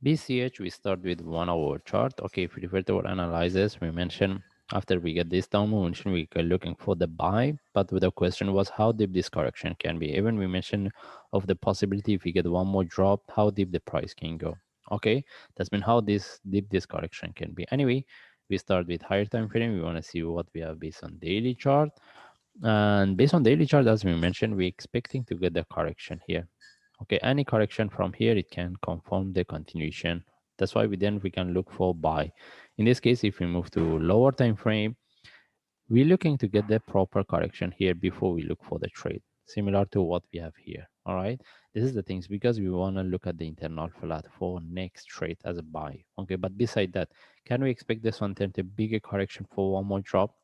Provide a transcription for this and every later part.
BCH, we start with 1 hour chart. Okay, if we refer to our analysis, we mentioned after we get this down, we mentioned we are looking for the buy, but the question was how deep this correction can be. Even we mentioned of the possibility if we get one more drop, how deep the price can go. Okay, that's been how this deep this correction can be. Anyway, we start with higher time frame. We want to see what we have based on daily chart. And based on daily chart, as we mentioned, we're expecting to get the correction here. Okay, any correction from here, it can confirm the continuation. That's why we can look for buy. In this case, if we move to lower time frame, we're looking to get the proper correction here before we look for the trade, similar to what we have here. All right, this is the things because we want to look at the internal flat for next trade as a buy. Okay, but beside that, can we expect this one to a bigger correction for one more drop?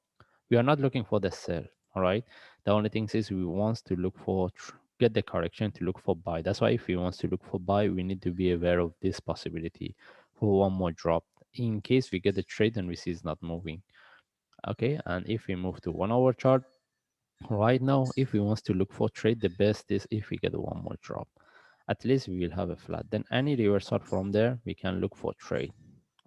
We are not looking for the sell. All right, the only thing is we want to look for get the correction to look for buy. That's why if we want to look for buy, we need to be aware of this possibility for one more drop in case we get the trade and we see it's not moving. Okay, and if we move to 1 hour chart right now, if we want to look for trade, the best is if we get one more drop. At least we will have a flat, then any reversal from there we can look for trade.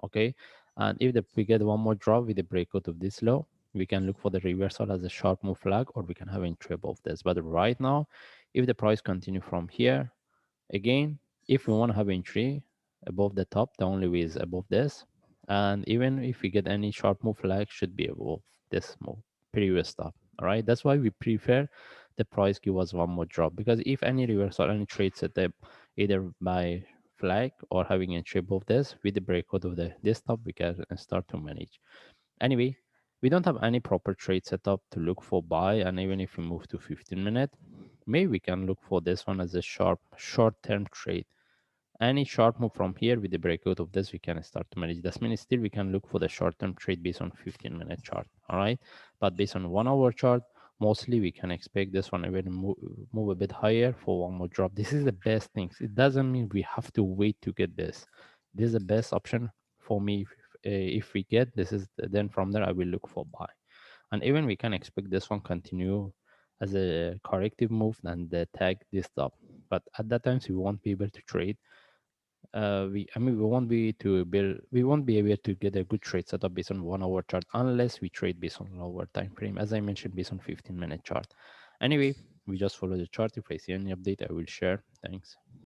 Okay, and if we get one more drop with the breakout of this low, we can look for the reversal as a sharp move flag, or we can have entry above this. But right now, if the price continue from here, again, if we want to have entry above the top, the only way is above this. And even if we get any sharp move flag, should be above this move previous stop. All right, that's why we prefer the price give us one more drop, because if any reversal, any trade setup, either by flag or having entry above this with the breakout of the this top, we can start to manage. Anyway, we don't have any proper trade setup to look for buy, and even if we move to 15 minute, maybe we can look for this one as a sharp short-term trade. Any sharp move from here with the breakout of this, we can start to manage. That means still we can look for the short-term trade based on 15-minute chart. All right, but based on 1 hour chart, mostly we can expect this one even move a bit higher for one more drop. This is the best thing. It doesn't mean we have to wait to get this. This is the best option for me. If we get this, is then from there I will look for buy. And even we can expect this one continue as a corrective move and tag this top. But at that times we won't be able to trade. We won't be able to get a good trade setup based on 1 hour chart unless we trade based on lower time frame, as I mentioned, based on 15-minute chart. Anyway, we just follow the chart. If I see any update, I will share. Thanks.